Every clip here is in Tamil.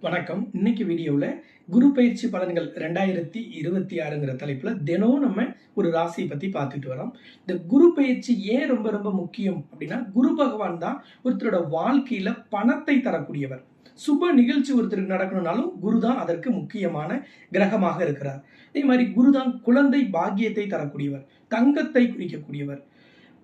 வணக்கம். இன்னைக்கு வீடியோவில் குரு பயிற்சி பலன்கள் 2026ங்கிற தலைப்பில் தினம் நம்ம ஒரு ராசியை பற்றி பார்த்துட்டு வரோம். இந்த குரு பயிற்சி ஏன் ரொம்ப ரொம்ப முக்கியம் அப்படின்னா, குரு பகவான் தான் ஒருத்தரோட வாழ்க்கையில் பணத்தை தரக்கூடியவர். சுப நிகழ்ச்சி ஒருத்தருக்கு நடக்கணும்னாலும் குரு தான் அதற்கு முக்கியமான கிரகமாக இருக்கிறார். அதே மாதிரி குரு தான் குழந்தை பாக்கியத்தை தரக்கூடியவர், தங்கத்தை குறிக்கக்கூடியவர்,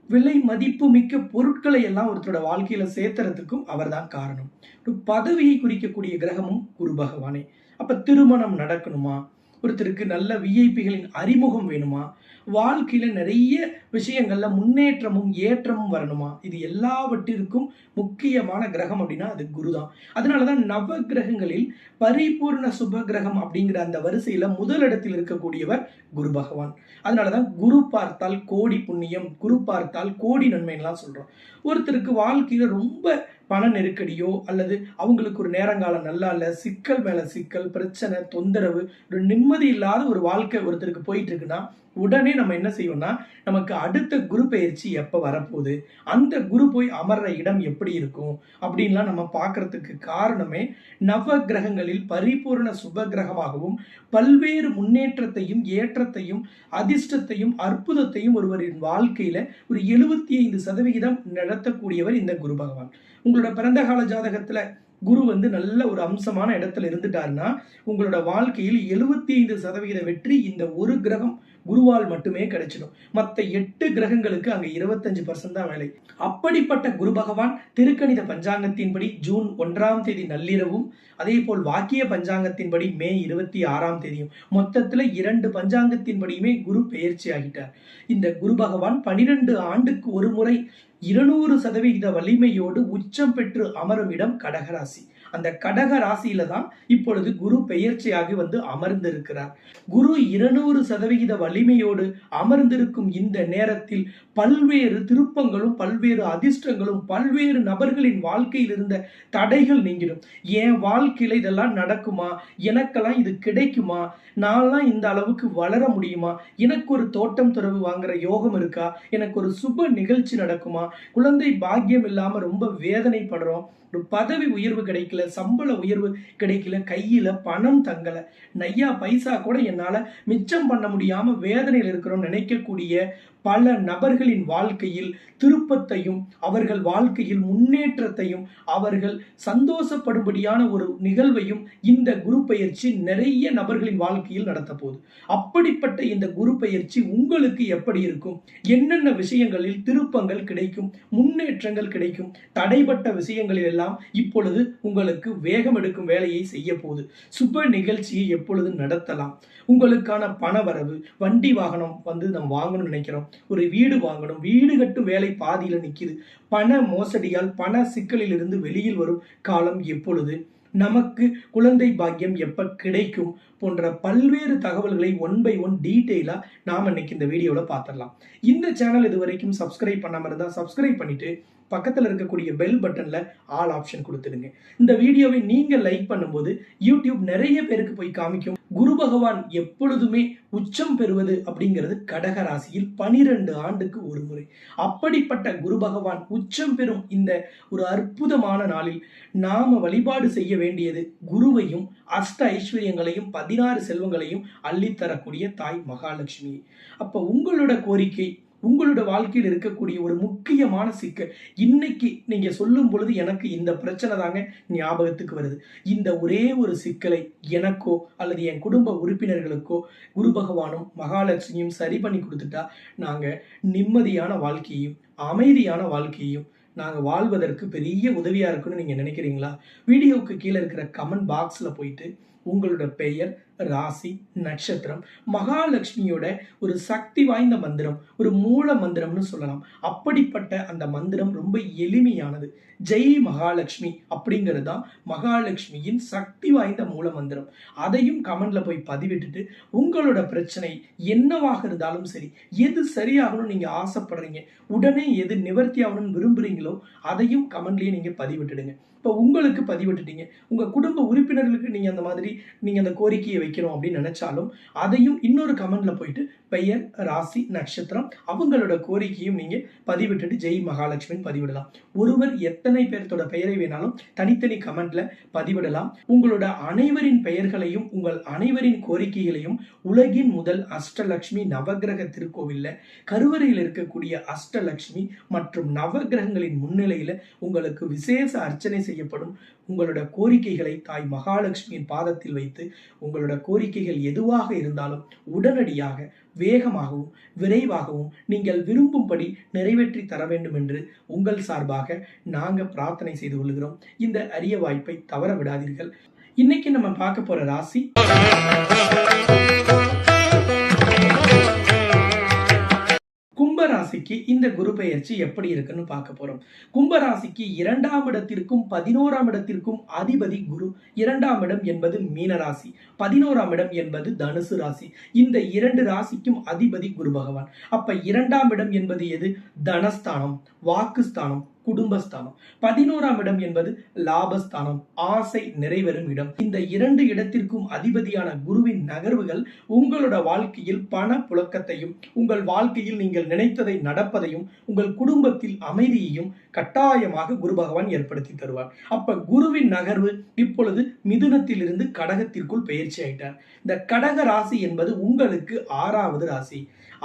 விலை மதிப்பு மிக்க பொருட்களை எல்லாம் ஒருத்தரோட வாழ்க்கையில சேர்த்துறதுக்கும் அவர் தான் காரணம். ஒரு பதவியை குறிக்கக்கூடிய கிரகமும் குரு பகவானே. அப்ப திருமணம் நடக்கணுமா, ஒருத்தருக்கு நல்ல விஐபிகளின் அறிமுகம் வேணுமா, வாழ்க்கையில நிறைய விஷயங்கள்ல முன்னேற்றமும் ஏற்றமும் வரணுமா, இது எல்லாவற்றிற்கும் முக்கியமான கிரகம் அப்படின்னா அது குரு தான். அதனாலதான் நவ கிரகங்களில் பரிபூர்ண சுப கிரகம் அப்படிங்கிற அந்த வரிசையில முதலிடத்தில் இருக்கக்கூடியவர் குரு பகவான். அதனாலதான் குரு பார்த்தால் கோடி புண்ணியம், குரு பார்த்தால் கோடி நன்மைலாம் சொல்றோம். ஒருத்தருக்கு வாழ்க்கையில ரொம்ப பண நெருக்கடியோ அல்லது அவங்களுக்கு ஒரு நேரங்காலம் நல்லா இல்லை, சிக்கல் மேல சிக்கல், பிரச்சனை, தொந்தரவு, ஒரு நிம்மதி இல்லாத ஒரு வாழ்க்கை ஒருத்தருக்கு போயிட்டு இருக்குன்னா உடனே நம்ம என்ன செய்வோம்னா, நமக்கு அடுத்த குரு பயிற்சி எப்போ வரப்போகுது, அந்த குரு போய் அமர்ற இடம் எப்படி இருக்கும் அப்படின்லாம் நம்ம பார்க்கறதுக்கு காரணமே நவ கிரகங்களில் பரிபூர்ண சுப கிரகமாகவும் பல்வேறு முன்னேற்றத்தையும் ஏற்றத்தையும் அதிர்ஷ்டத்தையும் அற்புதத்தையும் ஒருவரின் வாழ்க்கையில ஒரு 75% நடத்தக்கூடியவர் இந்த குரு பகவான். உங்களோட பிறந்த கால ஜாதகத்துல குரு நல்ல ஒரு அம்சமான இடத்துல இருந்துட்டாருன்னா உங்களோட வாழ்க்கையில் 75% வெற்றி இந்த ஒரு கிரகம் குருவால் மட்டுமே கிடைச்சிடும். மற்ற 8 கிரகங்களுக்கு அங்க 25% தான் வேலை. அப்படிப்பட்ட குரு பகவான் திருக்கணித பஞ்சாங்கத்தின்படி ஜூன் 1ஆம் தேதி நள்ளிரவும், அதே போல் வாக்கிய பஞ்சாங்கத்தின்படி மே 26ஆம் தேதியும், மொத்தத்துல 2 பஞ்சாங்கத்தின்படியுமே குரு பெயர்ச்சி ஆகிட்டார். இந்த குரு பகவான் 12 ஆண்டுக்கு ஒரு முறை 200% வலிமையோடு உச்சம் பெற்று அமரும் இடம் கடகராசி. அந்த கடக ராசியில தான் இப்பொழுது குரு பெயர்ச்சியாகி அமர்ந்திருக்கிறார். குரு 200% வலிமையோடு அமர்ந்திருக்கும் இந்த நேரத்தில் பல்வேறு திருப்பங்களும் பல்வேறு அதிர்ஷ்டங்களும் பல்வேறு நபர்களின் வாழ்க்கையில் இருந்த தடைகள் நீங்கிடும். என் வாழ்க்கையில இதெல்லாம் நடக்குமா, எனக்கெல்லாம் இது கிடைக்குமா, நான்லாம் இந்த அளவுக்கு வளர முடியுமா, எனக்கு ஒரு தோட்டம் துறவு வாங்குற யோகம் இருக்கா, எனக்கு ஒரு சுப நிகழ்ச்சி நடக்குமா, குழந்தை பாக்கியம் இல்லாம ரொம்ப வேதனைப்படுறோம், ஒரு பதவி உயர்வு கிடைக்கல, சம்பள உயர்வு கிடைக்கல, கையில பணம் தங்கல, நையா பைசா கூட என்னால மிச்சம் பண்ண முடியாம வேதனையில் இருக்கிறோம் நினைக்கக்கூடிய பல நபர்களின் வாழ்க்கையில் திருப்பத்தையும் அவர்கள் வாழ்க்கையில் முன்னேற்றத்தையும் அவர்கள் சந்தோஷப்படும்படியான ஒரு நிகழ்வையும் இந்த குரு பயிற்சி நிறைய நபர்களின் வாழ்க்கையில் நடத்த போகுது. அப்படிப்பட்ட இந்த குரு பயிற்சி உங்களுக்கு எப்படி இருக்கும், என்னென்ன விஷயங்களில் திருப்பங்கள் கிடைக்கும், முன்னேற்றங்கள் கிடைக்கும், தடைப்பட்ட விஷயங்களில் எல்லாம் இப்பொழுது உங்களுக்கு வேகம் எடுக்கும் வேலையை செய்ய போகுது. சுப நிகழ்ச்சியை எப்பொழுது நடத்தலாம், உங்களுக்கான பண வரவு, வண்டி வாகனம் நம்ம வாங்கணும்னு நினைக்கிறோம், ஒரு வீடு வாங்கணும், வீடு கட்டும் வேலை பாதியில நிக்குது, பண மோசடியால் பண சிக்கலில் இருந்து வெளியில் வரும் காலம் எப்பொழுது, நமக்கு குழந்தை பாக்கியம் எப்ப கிடைக்கும் போன்ற பல்வேறு தகவல்களை ஒன் பை ஒன் டீட்டெயிலா நாம இன்னைக்கு இந்த வீடியோல பார்த்துடலாம். இந்த சேனல் இது வரைக்கும் சப்ஸ்கிரைப் பண்ணாம இருந்தா சப்ஸ்கிரைப் பண்ணிட்டு பக்கத்தில் இருக்கக்கூடிய பெல் பட்டன்ல ஆல் ஆப்ஷன் கொடுத்துடுங்க. இந்த வீடியோவை நீங்க லைக் பண்ணும்போது யூடியூப் நிறைய பேருக்கு போய் காமிக்கும். குரு பகவான் எப்பொழுதுமே உச்சம் பெறுவது அப்படிங்கிறது கடக ராசியில் 12 ஆண்டுக்கு ஒரு முறை. அப்படிப்பட்ட குரு பகவான் உச்சம் பெறும் இந்த ஒரு அற்புதமான நாளில் நாம வழிபாடு செய்ய வேண்டியது குருவையும் அஷ்ட ஐஸ்வர்யங்களையும் 16 செல்வங்களையும் அள்ளித்தரக்கூடிய தாய் மகாலட்சுமி. அப்ப உங்களோட கோரிக்கை, உங்களோட வாழ்க்கையில் இருக்கக்கூடிய ஒரு முக்கியமான சிக்கல், இன்னைக்கு நீங்க சொல்லும் பொழுது எனக்கு இந்த பிரச்சனை தாங்க ஞாபகத்துக்கு வருது, இந்த ஒரே ஒரு சிக்கலை எனக்கோ அல்லது என் குடும்ப உறுப்பினர்களுக்கோ குரு பகவானும் மகாலட்சுமியும் சரி பண்ணி கொடுத்துட்டா நாங்க நிம்மதியான வாழ்க்கையையும் அமைதியான வாழ்க்கையையும் நாங்க வாழ்வதற்கு பெரிய உதவியா இருக்குன்னு நீங்க நினைக்கிறீங்களா? வீடியோவுக்கு கீழே இருக்கிற கமெண்ட் பாக்ஸ்ல போயிட்டு உங்களோட பெயர், ராசி, நட்சத்திரம், மகாலட்சுமியோட ஒரு சக்தி வாய்ந்த மந்திரம், ஒரு மூல மந்திரம்னு சொல்லலாம். அப்படிப்பட்ட அந்த மந்திரம் ரொம்ப எளிமையானது. ஜெய் மகாலட்சுமி அப்படிங்கிறது தான் மகாலட்சுமியின் சக்தி வாய்ந்த மூல மந்திரம். அதையும் கமெண்ட்ல போய் பதிவிட்டுட்டு உங்களோட பிரச்சனை என்னவாக இருந்தாலும் சரி, எது சரியாகணும்னு நீங்க ஆசைப்படுறீங்க, உடனே எது நிவர்த்தி ஆகணும்னு விரும்புறீங்களோ அதையும் கமெண்ட்லயே நீங்க பதிவிட்டுடுங்க. இப்போ உங்களுக்கு பதிவிட்டுட்டீங்க, உங்க குடும்ப உறுப்பினர்களுக்கு நீங்க அந்த மாதிரி நீங்க அந்த கோரிக்கையை வைக்கணும் அப்படின்னு நினைச்சாலும் அதையும் இன்னொரு கமெண்ட்ல போயிட்டு பெயர், ராசி, நட்சத்திரம் அவங்களோட கோரிக்கையும் நீங்க பதிவிட்டுட்டு ஜெய் மகாலட்சுமின்னு பதிவிடலாம். ஒருவர் எத்தனை பேர்த்தோட பெயரை வேணாலும் தனித்தனி கமெண்ட்ல பதிவிடலாம். உங்களோட அனைவரின் பெயர்களையும் உங்கள் அனைவரின் கோரிக்கைகளையும் உலகின் முதல் அஷ்டலட்சுமி நவகிரக திருக்கோவில்ல கருவறையில் இருக்கக்கூடிய அஷ்டலட்சுமி மற்றும் நவகிரகங்களின் முன்னிலையில உங்களுக்கு விசேஷ அர்ச்சனை செய்யப்படும். உங்களோட கோரிக்கைகளை தாய் மகாலட்சுமியின் பாதத்தில் வைத்து உங்களோட கோரிக்கைகள் எதுவாக இருந்தாலும் உடனடியாக வேகமாகவும் விரைவாகவும் நீங்கள் விரும்பும்படி நிறைவேற்றி தர வேண்டும் என்று உங்கள் சார்பாக நாங்க பிரார்த்தனை செய்து கொள்கிறோம். இந்த அரிய வாய்ப்பை தவற விடாதீர்கள். இன்னைக்கு நம்ம பார்க்க போற ராசி கும்பராசிக்கு இந்த குரு பெயர்ச்சி எப்படி இருக்குன்னு பார்க்க போறோம். கும்பராசிக்கு 2ஆம் இடத்திற்கும் 11ஆம் இடத்திற்கும் அதிபதி குரு. 2ஆம் இடம் என்பது மீன ராசி, 11ஆம் இடம் என்பது தனுசு ராசி. இந்த 2 ராசிக்கும் அதிபதி குரு பகவான். அப்ப 2ஆம் இடம் என்பது எது? தனஸ்தானம், வாக்குஸ்தானம், குடும்பஸ்தானம். 11ஆம் இடம் என்பது லாபஸ்தானம், ஆசை நிறைவேறும் இடம். இந்த 2 இடத்திற்கும் அதிபதியான குருவின் நகர்வுகள் உங்களோட வாழ்க்கையில் பண புழக்கத்தையும், உங்கள் வாழ்க்கையில் நீங்கள் நினைத்ததை நடப்பதையும், உங்கள் குடும்பத்தில் அமைதியையும் கட்டாயமாக குரு பகவான் ஏற்படுத்தி தருவார். அப்ப குருவின் நகர்வு இப்பொழுது மிதுனத்தில் இருந்து கடகத்திற்குள் பெயர்ச்சி ஆயிட்டார். இந்த கடக ராசி என்பது உங்களுக்கு 6வது ராசி.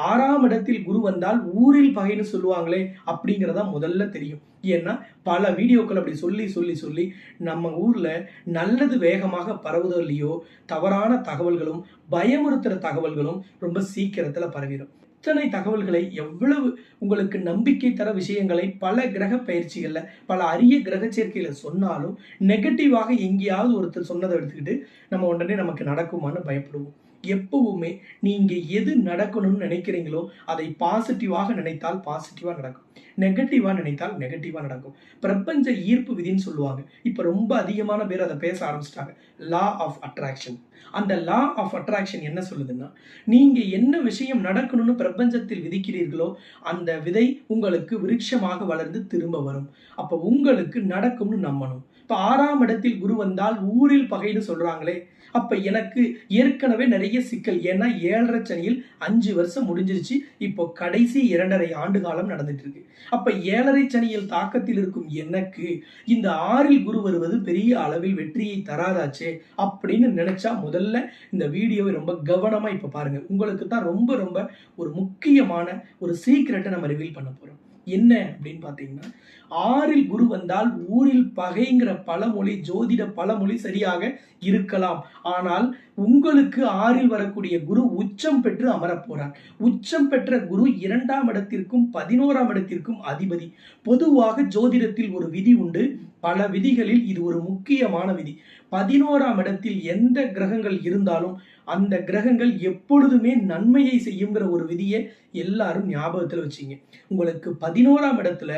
6ஆம் இடத்தில் குரு வந்தால் ஊரில் பகைன்னு சொல்லுவாங்களே அப்படிங்கிறதா முதல்ல தெரியும். ஏன்னா பல வீடியோக்கள் அப்படி சொல்லி நம்ம ஊர்ல நல்லது வேகமாக பரவுதோ இல்லையோ தவறான தகவல்களும் பயமுறுத்துற தகவல்களும் ரொம்ப சீக்கிரத்துல பரவிடும். இத்தனை தகவல்களை எவ்வளவு உங்களுக்கு நம்பிக்கை தர விஷயங்களை பல கிரக பயிற்சிகள்ல பல அரிய கிரக சேர்க்கையில சொன்னாலும் நெகட்டிவாக எங்கேயாவது ஒருத்தர் சொன்னதை எடுத்துக்கிட்டு நம்ம உடனே நமக்கு நடக்குமான்னு பயப்படுவோம். எப்பவுமே நீங்க எது நடக்கணும்னு நினைக்கிறீங்களோ அதை பாசிட்டிவாக நினைத்தால் பாசிட்டிவா நடக்கும், நெகட்டிவா நினைத்தால் நெகட்டிவா நடக்கும். பிரபஞ்ச ஈர்ப்பு விதின்னு சொல்லுவாங்க. இப்ப ரொம்ப அதிகமான பேர் அதை பேச ஆரம்பிச்சிட்டாங்க. Law of attraction. அந்த லா ஆஃப் அட்ராக்ஷன் என்ன சொல்லுதுன்னா, நீங்க என்ன விஷயம் நடக்கணும்னு பிரபஞ்சத்தில் விதிக்கிறீர்களோ அந்த விதை உங்களுக்கு விருட்சமாக வளர்ந்து திரும்ப வரும். அப்ப உங்களுக்கு நடக்கும்னு நம்பணும். இப்ப 6ஆம் இடத்தில் குரு வந்தால் ஊரில் பகைன்னு சொல்றாங்களே, அப்ப எனக்கு ஏற்கனவே நிறைய சிக்கல். ஏன்னா 7.5 சனியில் 5 வருஷம் முடிஞ்சிருச்சு. இப்போ கடைசி 2.5 ஆண்டு காலம் நடந்துட்டு இருக்கு. அப்ப 7.5 சனியில் தாக்கத்தில் இருக்கும் எனக்கு இந்த 6இல் குரு வருவது பெரிய அளவில் வெற்றியை தராதாச்சே அப்படின்னு நினைச்சா முதல்ல இந்த வீடியோவை ரொம்ப கவனமா இப்ப பாருங்க. உங்களுக்கு தான் ரொம்ப ரொம்ப ஒரு முக்கியமான ஒரு சீக்ரெட்டை நம்ம ரிவீல் பண்ண போறோம். என்ன அப்படின்னு பாத்தீங்கன்னா, 6இல் குரு வந்தால் ஊரில் பகைங்கிற பழமொழி, ஜோதிட பழமொழி சரியாக இருக்கலாம். ஆனால் உங்களுக்கு 6இல் வரக்கூடிய குரு உச்சம் பெற்று அமரப் போறார். உச்சம் பெற்ற குரு 2ஆம் இடத்திற்கும் 11ஆம் இடத்திற்கும் அதிபதி. பொதுவாக ஜோதிடத்தில் ஒரு விதி உண்டு. பல விதிகளில் இது ஒரு முக்கியமான விதி. 11ஆம் இடத்தில் எந்த கிரகங்கள் இருந்தாலும் அந்த கிரகங்கள் எப்பொழுதுமே நன்மையை செய்யுங்கிற ஒரு விதியை எல்லாரும் ஞாபகத்துல வச்சுங்க. உங்களுக்கு 11ஆம் இடத்துல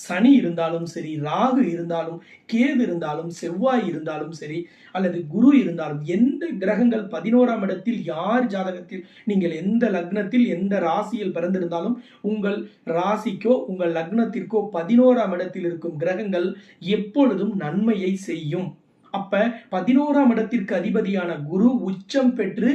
சனி இருந்தாலும் சரி, ராகு இருந்தாலும், கேது இருந்தாலும், செவ்வாய் இருந்தாலும் சரி, அல்லது குரு இருந்தாலும், எந்த கிரகங்கள் 11ஆம் இடத்தில் யார் ஜாதகத்தில் நீங்கள் எந்த லக்னத்தில் எந்த ராசியில் பிறந்திருந்தாலும் உங்கள் ராசிக்கோ உங்கள் லக்னத்திற்கோ 11ஆம் இடத்தில் இருக்கும் கிரகங்கள் எப்பொழுதும் நன்மையை செய்யும். அப்ப 11ஆம் இடத்திற்கு அதிபதியான குரு உச்சம் பெற்று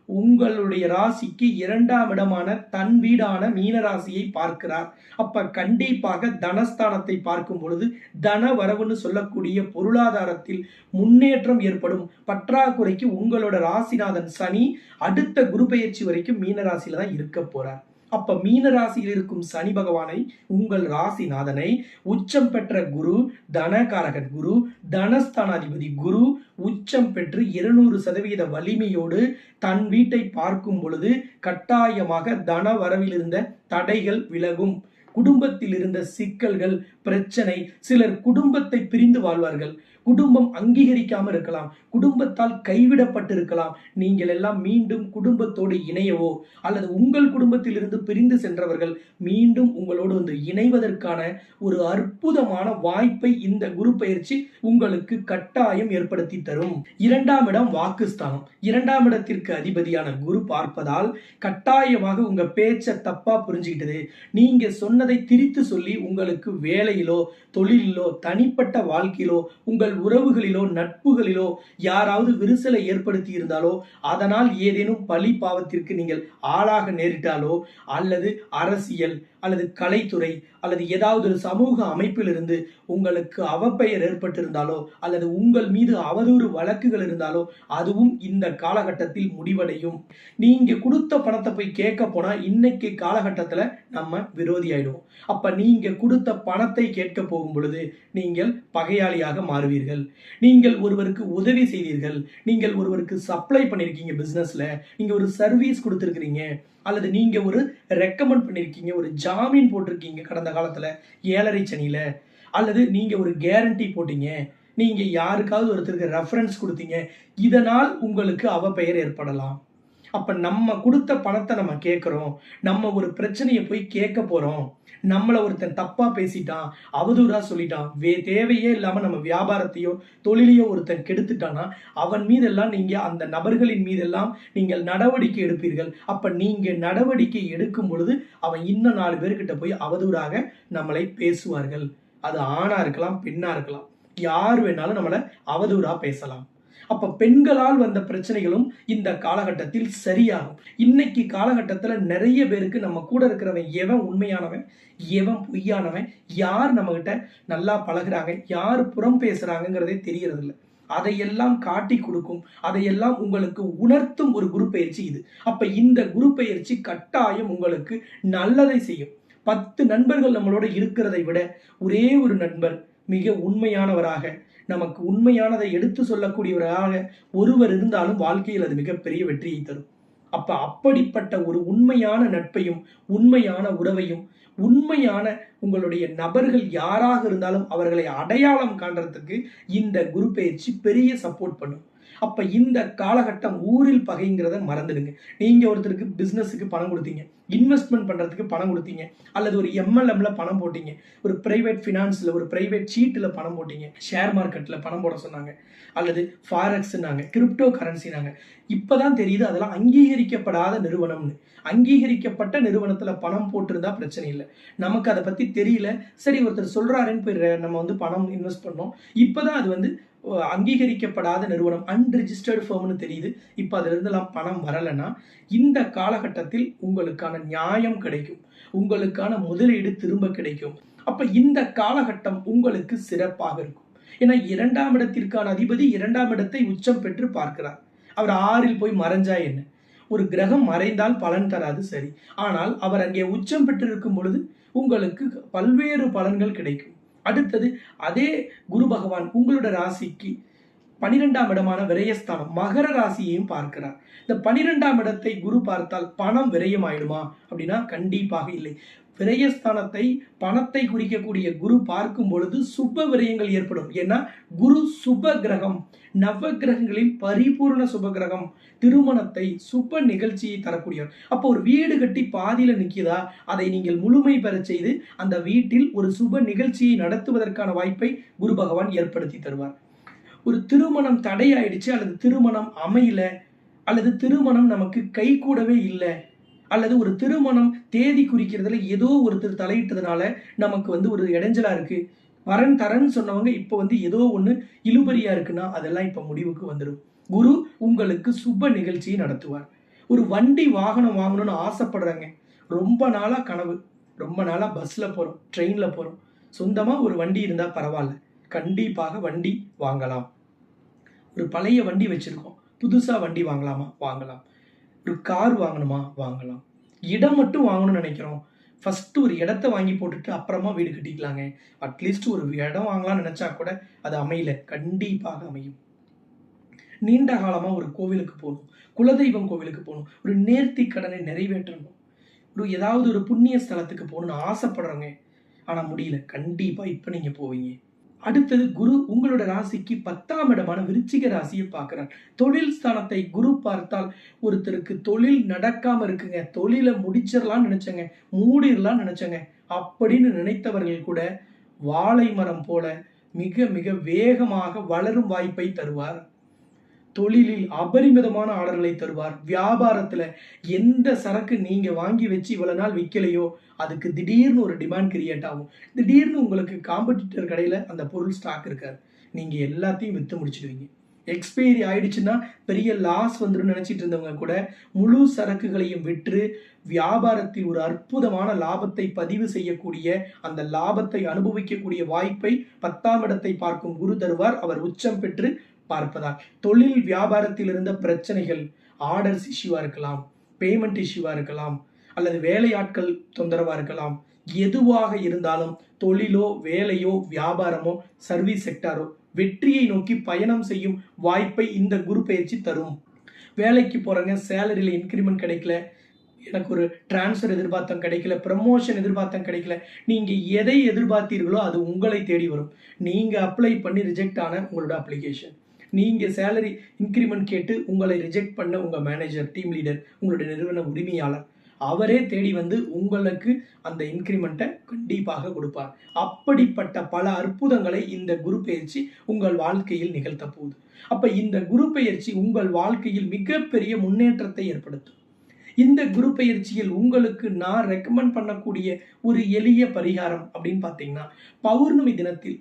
உங்களுடைய ராசிக்கு 2ஆம் இடமான தன் வீடான மீன ராசியை பார்க்கிறார். அப்ப கண்டிப்பாக தனஸ்தானத்தை பார்க்கும் பொழுது தன வரவுன்னு சொல்லக்கூடிய பொருளாதாரத்தில் முன்னேற்றம் ஏற்படும். பற்றாக்குறைக்கு உங்களோட ராசிநாதன் சனி அடுத்த குரு பெயர்ச்சி வரைக்கும் மீன ராசியில தான் இருக்க போறார். அப்ப மீன ராசியில் இருக்கும் சனி பகவானை, உங்கள் ராசிநாதனை, உச்சம் பெற்ற குரு, தனகாரகன் குரு, தனஸ்தானாதிபதி குரு உச்சம் பெற்று 200% வலிமையோடு தன் வீட்டை பார்க்கும் பொழுது கட்டாயமாக தன வரவில் இருந்த தடைகள் விலகும். குடும்பத்தில் இருந்த சிக்கல்கள், பிரச்சனை, சிலர் குடும்பத்தை பிரிந்து வாழ்வார்கள். குடும்பம் அங்கீகரிக்காம இருக்கலாம், குடும்பத்தால் கைவிடப்பட்டிருக்கலாம். நீங்கள் எல்லாம் மீண்டும் குடும்பத்தோடு இணையவோ அல்லது உங்கள் குடும்பத்தில் இருந்து பிரிந்து சென்றவர்கள் மீண்டும் உங்களோடு வந்து இணைவதற்கான ஒரு அற்புதமான வாய்ப்பை இந்த குரு பயிற்சி உங்களுக்கு கட்டாயம் ஏற்படுத்தி தரும். 2ஆம் இடம் வாக்குஸ்தானம். 2ஆம் இடத்திற்கு அதிபதியான குரு பார்ப்பதால் கட்டாயமாக உங்க பேச்ச தப்பா புரிஞ்சுக்கிட்டது, நீங்க சொன்னதை திரித்து சொல்லி உங்களுக்கு வேலை வேலையிலோ, தொழிலிலோ, தனிப்பட்ட வாழ்க்கையிலோ, உங்கள் உறவுகளிலோ, நட்புகளிலோ யாராவது விரிசலை ஏற்படுத்தி இருந்தாலோ, அதனால் ஏதேனும் பழி பாவத்திற்கு நீங்கள் ஆளாக நேரிட்டாலோ, அல்லது அரசியல் அல்லது கலைத்துறை அல்லது ஏதாவது ஒரு சமூக அமைப்பிலிருந்து உங்களுக்கு அவப்பெயர் ஏற்பட்டிருந்தாலோ, அல்லது உங்கள் மீது அவதூறு வழக்குகள் இருந்தாலோ, அதுவும் இந்த காலகட்டத்தில் முடிவடையும். நீங்க கொடுத்த பணத்தை போய் கேட்க போனா இன்னைக்கு காலகட்டத்துல நம்ம விரோதி ஆயிடுவோம். அப்ப நீங்க கொடுத்த பணத்தை கேட்க போகும் பொழுது நீங்கள் பகையாளியாக மாறுவீர்கள். நீங்கள் ஒருவருக்கு உதவி செய்தீர்கள், நீங்கள் ஒருவருக்கு சப்ளை பண்ணிருக்கீங்க, பிசினஸ்ல நீங்க ஒரு சர்வீஸ் கொடுத்திருக்கிறீங்க, அல்லது நீங்க ஒரு ரெக்கமெண்ட் பண்ணிருக்கீங்க, ஒரு ஜாமீன் போட்டிருக்கீங்க கடந்த காலத்துல 7.5 சனியில, அல்லது நீங்க ஒரு கேரண்டி போட்டீங்க, நீங்க யாருக்காவது ஒருத்தருக்கு ரெஃபரன்ஸ் கொடுத்தீங்க, இதனால் உங்களுக்கு அவப்பெயர் ஏற்படலாம். அப்ப நம்ம கொடுத்த பணத்தை நம்ம கேட்கிறோம், நம்ம ஒரு பிரச்சனையை போய் கேட்க போறோம், நம்மள ஒருத்தன் தப்பா பேசிட்டான், அவதூறா சொல்லிட்டான், தேவையே இல்லாம நம்ம வியாபாரத்தையோ தொழிலையோ ஒருத்தன் கெடுத்துட்டானா அவன் மீதெல்லாம் நீங்க அந்த நபர்களின் மீதெல்லாம் நீங்கள் நடவடிக்கை எடுப்பீர்கள். அப்ப நீங்க நடவடிக்கை எடுக்கும் பொழுது அவன் இன்னும் 4 பேர்கிட்ட போய் அவதூறாக நம்மளை பேசுவார்கள். அது ஆணா இருக்கலாம், பெண்ணா இருக்கலாம், யார் வேணாலும் நம்மள அவதூறா பேசலாம். அப்ப பெண்களால் வந்த பிரச்சனைகளும் இந்த காலகட்டத்தில் சரியாகும். இன்னைக்கு காலகட்டத்துல நிறைய பேருக்கு நம்ம கூட இருக்கிறவன் எவன் உண்மையானவன், எவன் பொய்யானவன், யார் நம்ம கிட்ட நல்லா பழகுறாங்க, யார் புறம் பேசுறாங்கிறதே தெரியறது இல்லை. அதையெல்லாம் காட்டி கொடுக்கும், அதையெல்லாம் உங்களுக்கு உணர்த்தும் ஒரு குரு பயிற்சி இது. அப்ப இந்த குரு பயிற்சி கட்டாயம் உங்களுக்கு நல்லதை செய்யும். 10 நண்பர்கள் நம்மளோட இருக்கிறதை விட ஒரே ஒரு நண்பர் மிக உண்மையானவராக, நமக்கு உண்மையானதை எடுத்து சொல்லக்கூடியவராக ஒருவர் இருந்தாலும் வாழ்க்கையில் அது மிகப்பெரிய வெற்றியை தரும். அப்ப அப்படிப்பட்ட ஒரு உண்மையான நட்பையும், உண்மையான உறவையும், உண்மையான உங்களுடைய நபர்கள் யாராக இருந்தாலும் அவர்களை அடையாளம் காண்றதுக்கு இந்த குரு பயிற்சி பெரிய சப்போர்ட் பண்ணும். அப்ப இந்த காலகட்டம் ஊரில் பகைங்கிறத மறந்துடுங்க. நீங்க ஒருத்தருக்கு பிசினஸுக்கு பணம் கொடுத்தீங்க, இன்வெஸ்ட்மெண்ட் பண்றதுக்கு பணம் கொடுத்தீங்க, அல்லது ஒரு எம்எல்எம்ல பணம் போட்டீங்க, ஒரு பிரைவேட் பினான்ஸ்ல ஒரு பிரைவேட் சீட்ல பணம் போட்டீங்க, ஷேர் மார்க்கெட்ல பணம் போட சொன்னாங்க, அல்லது ஃபாரெக்ஸ்னாங்க, கிரிப்டோ கரன்சினாங்க. இப்பதான் தெரியுது அதெல்லாம் அங்கீகரிக்கப்படாத நிறுவனம்னு. அங்கீகரிக்கப்பட்ட நிறுவனத்துல பணம் போட்டிருந்தா பிரச்சனை இல்லை, நமக்கு அதை பத்தி தெரியல, சரி ஒருத்தர் சொல்றாருன்னு போய் நம்ம பணம் இன்வெஸ்ட் பண்ணோம். இப்பதான் அது அங்கீகரிக்கப்படாத நிறுவனம், அன்ரிஜிஸ்டர்டு ஃபர்ம்னு தெரியுது. இப்போ அதுல இருந்தெல்லாம் பணம் வரலைன்னா இந்த காலகட்டத்தில் உங்களுக்கான நியாயம் கிடைக்கும், உங்களுக்கான முதலீடு திரும்ப கிடைக்கும். அப்ப இந்த காலகட்டம் உங்களுக்கு சிறப்பாக இருக்கும். ஏன்னா 2ஆம் இடத்திற்கான அதிபதி 2ஆம் இடத்தை உச்சம் பெற்று பார்க்கிறார். அவர் 6இல் போய் மறைஞ்சா என்ன? ஒரு கிரகம் மறைந்தால் பலன் தராது, சரி. ஆனால் அவர் அங்கே உச்சம் பெற்றிருக்கும் பொழுது உங்களுக்கு பல்வேறு பலன்கள் கிடைக்கும். அடுத்தது அதே குரு பகவான் உங்களோட ராசிக்கு 12ஆம் இடமான விரயஸ்தானம் மகர ராசியையும் பார்க்கிறார். இந்த 12ஆம் இடத்தை குரு பார்த்தால் பணம் விரயம் ஆயிடுமா அப்படின்னா கண்டிப்பாக இல்லை. விரயஸ்தானத்தை, பணத்தை குறிக்கக்கூடிய குரு பார்க்கும் பொழுது சுப விரயங்கள் ஏற்படும். ஏன்னா குரு சுப கிரகம், நவ கிரகங்களில் பரிபூர்ண சுப கிரகம், திருமணத்தை, சுப நிகழ்ச்சியை தரக்கூடியவர். அப்போ ஒரு வீடு கட்டி பாதியில நிற்கிதா, அதை நீங்கள் முழுமை பெற செய்து அந்த வீட்டில் ஒரு சுப நிகழ்ச்சியை நடத்துவதற்கான வாய்ப்பை குரு பகவான் ஏற்படுத்தி தருவார். ஒரு திருமணம் தடையாயிடுச்சு, அல்லது திருமணம் அமையல, அல்லது திருமணம் நமக்கு கை கூடவே இல்லை, அல்லது ஒரு திருமணம் தேதி குறிக்கிறதுல ஏதோ ஒருத்தர் தலையிட்டதுனால நமக்கு ஒரு இடைஞ்சலா இருக்கு, வரன் தரன்னு சொன்னவங்க இப்போ ஏதோ ஒன்று இழுபறியா இருக்குன்னா அதெல்லாம் இப்போ முடிவுக்கு வந்துடும். குரு உங்களுக்கு சுப நிகழ்ச்சியை நடத்துவார். ஒரு வண்டி வாகனம் வாங்கணும்னு ஆசைப்படுறாங்க, ரொம்ப நாளா கனவு, ரொம்ப நாளா பஸ்ல போறோம், ட்ரெயின்ல போறோம், சொந்தமா ஒரு வண்டி இருந்தா பரவாயில்ல, கண்டிப்பாக வண்டி வாங்கலாம். ஒரு பழைய வண்டி வச்சிருக்கோம், புதுசா வண்டி வாங்கலாமா? வாங்கலாம். ஒரு கார் வாங்கணுமா? வாங்கலாம். இடம் மட்டும் வாங்கணும்னு நினைக்கிறோம், ஃபர்ஸ்ட் ஒரு இடத்த வாங்கி போட்டுட்டு அப்புறமா வீடு கட்டிக்கலாங்க. அட்லீஸ்ட் ஒரு இடம் வாங்கலாம்னு நினைச்சா கூட அது அமையல, கண்டிப்பாக அமையும். நீண்ட காலமா ஒரு கோவிலுக்கு போகணும், குலதெய்வம் கோவிலுக்கு போகணும், ஒரு நேர்த்தி கடனை நிறைவேற்றணும், ஏதாவது ஒரு புண்ணிய ஸ்தலத்துக்கு போகணும்னு ஆசைப்படுறோங்க, ஆனா முடியல, கண்டிப்பா இப்ப நீங்க போவீங்க. அடுத்தது குரு உங்களோட ராசிக்கு 10ஆம் இடமான விருச்சிக ராசியை பார்க்கிறார். தொழில் ஸ்தானத்தை குரு பார்த்தால் ஒருத்தருக்கு தொழில் நடக்காம இருக்குங்க, தொழிலை முடிச்சிடலாம்னு நினைச்சங்க, மூடிடலாம்னு நினைச்சங்க அப்படின்னு நினைத்தவர்கள் கூட வாழை மரம் போல மிக மிக வேகமாக வளரும் வாய்ப்பை தருவார். தொழிலில் அபரிமிதமான ஆர்டர்களை தருவார். வியாபாரத்துல எந்த சரக்கு நீங்க வாங்கி வச்சு இவ்வளவு நாள் விற்கலையோ அதுக்கு திடீர்னு ஒரு டிமாண்ட் கிரியேட் ஆகும். திடீர்னு உங்களுக்கு காம்படிட்டர் கடையில அந்த பொருள் ஸ்டாக் இருக்காது, நீங்க எல்லாத்தையும் வித்து முடிச்சிடுவீங்க. எக்ஸ்பைரி ஆயிடுச்சுன்னா பெரிய லாஸ் வந்துடும் நினைச்சிட்டு இருந்தவங்க கூட முழு சரக்குகளையும் விற்று வியாபாரத்தில் ஒரு அற்புதமான லாபத்தை பதிவு செய்யக்கூடிய, அந்த லாபத்தை அனுபவிக்கக்கூடிய வாய்ப்பை 10ஆம் இடத்தை பார்க்கும் குரு தருவார். அவர் உச்சம் பெற்று பார்ப்பதால் தொழில் வியாபாரத்தில் இருந்த பிரச்சனைகள், ஆர்டர்ஸ் இஷ்யூவா இருக்கலாம், பேமெண்ட் இஷ்யூவா இருக்கலாம், அல்லது வேலையாட்கள் தொந்தரவா இருக்கலாம், எதுவாக இருந்தாலும் தொழிலோ வேலையோ வியாபாரமோ சர்வீஸ் செக்டாரோ வெற்றியை நோக்கி பயணம் செய்யும் வாய்ப்பை இந்த குரு பயிற்சி தரும். வேலைக்கு போறங்க, சேலரியில இன்கிரிமெண்ட் கிடைக்கல, எனக்கு ஒரு டிரான்ஸ்ஃபர் எதிர்பார்த்தம் கிடைக்கல, ப்ரமோஷன் எதிர்பார்த்தம் கிடைக்கல, நீங்க எதை எதிர்பார்த்தீர்களோ அது உங்களை தேடி வரும். நீங்க அப்ளை பண்ணி ரிஜெக்ட் ஆன உங்களோட அப்ளிகேஷன், நீங்க சேலரி இன்கிரிமெண்ட் கேட்டு உங்களை ரிஜெக்ட் பண்ண உங்க மேனேஜர், டீம் லீடர், உங்களுடைய நிறுவன உரிமையாளர், அவரே தேடி வந்து உங்களுக்கு அந்த இன்கிரிமெண்ட்டை கண்டிப்பாக கொடுப்பார். அப்படிப்பட்ட பல அற்புதங்களை இந்த குரு பயிற்சி உங்கள் வாழ்க்கையில் நிகழ்த்த போகுது. அப்ப இந்த குரு பயிற்சி உங்கள் வாழ்க்கையில் மிகப்பெரிய முன்னேற்றத்தை ஏற்படுத்தும். இந்த குரு பயிற்சியில் உங்களுக்கு நான் ரெக்கமெண்ட் பண்ணக்கூடிய ஒரு எளிய பரிகாரம் அப்படின்னு பார்த்தீங்கன்னா, பௌர்ணமி தினத்தில்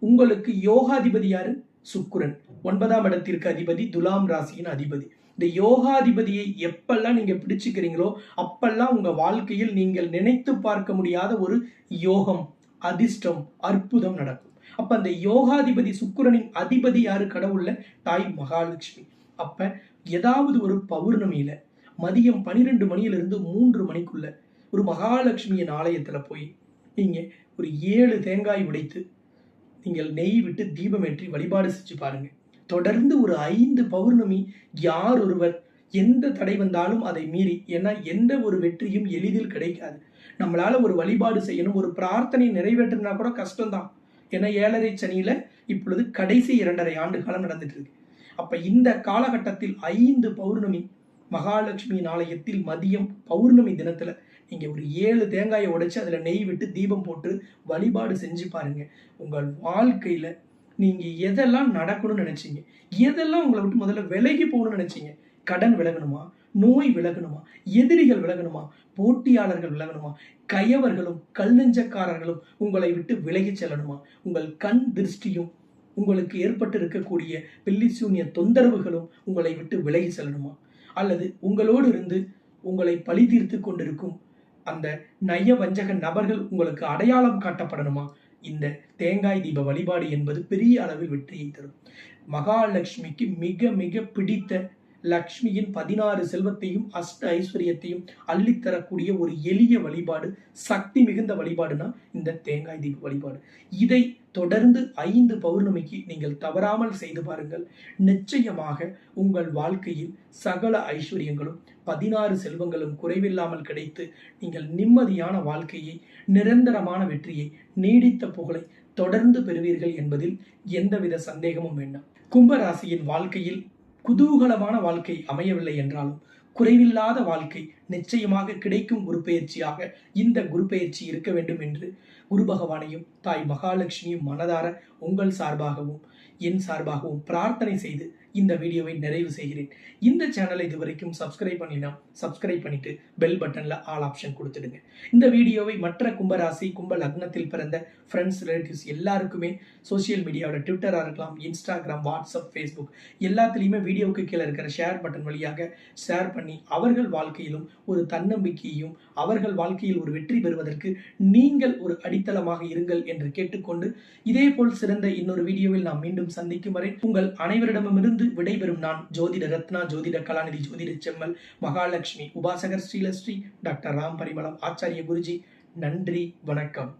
உங்களுக்கு யோகாதிபதி யாரு? சுக்கிரன். 9ஆம் இடத்திற்கு அதிபதி, துலாம் ராசியின் அதிபதி. இந்த யோகாதிபதியை எப்பெல்லாம் நீங்க பிடிச்சுக்கிறீங்களோ அப்பெல்லாம் உங்க வாழ்க்கையில் நீங்கள் நினைத்து பார்க்க முடியாத ஒரு யோகம், அதிர்ஷ்டம், அற்புதம் நடக்கும். அப்ப அந்த யோகாதிபதி சுக்கிரனின் அதிபதி யாரு? கடவுள்ல தாய் மகாலட்சுமி. அப்ப ஏதாவது ஒரு பௌர்ணமியில மதியம் 12 மணியிலிருந்து 3 மணிக்குள்ள ஒரு மகாலட்சுமியின் ஆலயத்துல போய் நீங்க ஒரு 7 தேங்காய் உடைத்து நீங்கள் நெய் விட்டு தீபம் ஏற்றி வழிபாடு செஞ்சு பாருங்க. தொடர்ந்து ஒரு 5 பௌர்ணமி யார் ஒருவர் எந்த தடை வந்தாலும் அதை மீறி, ஏன்னா எந்த ஒரு வெற்றியும் எளிதில் கிடைக்காது. நம்மளால ஒரு வழிபாடு செய்யணும், ஒரு பிரார்த்தனை நிறைவேற்றினா கூட கஷ்டம்தான். ஏன்னா 7.5 சனியில இப்பொழுது கடைசி 2.5 ஆண்டு காலம் நடந்துட்டு இருக்கு. அப்ப இந்த காலகட்டத்தில் 5 பௌர்ணமி மகாலட்சுமியின் ஆலயத்தில் மதியம் பௌர்ணமி தினத்துல நீங்க ஒரு 7 தேங்காயை உடைச்சு அதுல நெய் விட்டு தீபம் போட்டு வழிபாடு செஞ்சு பாருங்க. உங்கள் வாழ்க்கையில நீங்க எதெல்லாம் நடக்கணும்னு நினைச்சீங்க, எதெல்லாம் உங்களை விட்டு முதல்ல விலகி போகணும்னு நினைச்சீங்க, கடன் விலகணுமா, நோய் விலகணுமா, எதிரிகள் விலகணுமா, போட்டியாளர்கள் விலகணுமா, கயவர்களும் கல்நெஞ்சக்காரர்களும் உங்களை விட்டு விலகி செல்லணுமா, உங்கள் கண் திருஷ்டியும் உங்களுக்கு ஏற்பட்டு இருக்கக்கூடிய பில்லிசூனிய தொந்தரவுகளும் உங்களை விட்டு விலகி செல்லணுமா, அல்லது உங்களோடு இருந்து உங்களை பழி தீர்த்து கொண்டிருக்கும் அந்த நய வஞ்சக நபர்கள் உங்களுக்கு அடையாளம் காட்டப்படணுமா? இந்த தேங்காய் தீப வழிபாடு என்பது பெரிய அளவில் வெற்றியை தரும். மகாலட்சுமிக்கு மிக மிக பிடித்த லக்ஷ்மியின் 16 செல்வத்தையும் அஷ்ட ஐஸ்வர்யத்தையும் அள்ளித்தரக்கூடிய ஒரு எளிய வழிபாடு, சக்தி மிகுந்த வழிபாடுனா இந்த தேங்காய் தீப வழிபாடு. இதை தொடர்ந்து 5 பௌர்ணமிக்கு நீங்கள் தவறாமல் செய்து பாருங்கள். நிச்சயமாக உங்கள் வாழ்க்கையில் சகல ஐஸ்வர்யங்களும் 16 செல்வங்களும் குறைவில்லாமல் கிடைத்து நீங்கள் நிம்மதியான வாழ்க்கையை, நிரந்தரமான வெற்றியை, நீடித்த புகழை தொடர்ந்து பெறுவீர்கள் என்பதில் எந்தவித சந்தேகமும் வேண்டாம். கும்பராசியின் வாழ்க்கையில் குதூகலமான வாழ்க்கை அமையவில்லை என்றாலும் குறைவில்லாத வாழ்க்கை நிச்சயமாக கிடைக்கும் குரு பயிற்சியாக இந்த குரு பயிற்சி இருக்க வேண்டும் என்று குரு பகவானையும் தாய் மகாலட்சுமியும் மனதார உங்கள் சார்பாகவும் என் சார்பாகவும் பிரார்த்தனை செய்து இந்த வீடியோவை நிறைவு செய்கிறேன். இந்த சேனலை இதுவரைக்கும் சப்ஸ்கிரைப் பண்ணலாம், சப்ஸ்கிரைப் பண்ணிட்டு பெல் பட்டன்ல ஆல் ஆப்ஷன் கொடுத்துடுங்க. இந்த வீடியோவை மற்ற கும்பராசி, கும்ப லக்னத்தில் பிறந்த ஃப்ரெண்ட்ஸ், ரிலேட்டிவ்ஸ் எல்லாருக்குமே சோசியல் மீடியாவோட ட்விட்டரா இருக்கலாம், இன்ஸ்டாகிராம், வாட்ஸ்அப், ஃபேஸ்புக் எல்லாத்துலேயுமே வீடியோவுக்கு கீழே இருக்கிற ஷேர் பட்டன் வழியாக ஷேர் பண்ணி அவர்கள் வாழ்க்கையிலும் ஒரு தன்னம்பிக்கையும் அவர்கள் வாழ்க்கையில் ஒரு வெற்றி பெறுவதற்கு நீங்கள் ஒரு அடித்தளமாக இருங்கள் என்று கேட்டுக்கொண்டு, இதேபோல் சிறந்த இன்னொரு வீடியோவில் நாம் மீண்டும் சந்திக்கும் வரை உங்கள் அனைவரிடமிருந்து விடைபெறும் நான் ஜோதிட ரத்னா, ஜோதிட கலாநிதி, ஜோதிட செம்மல், மகாலட்சுமி உபாசகர், ஸ்ரீலஸ்ரீ டாக்டர் ராம் பரிமளம் ஆச்சாரிய குருஜி. நன்றி, வணக்கம்.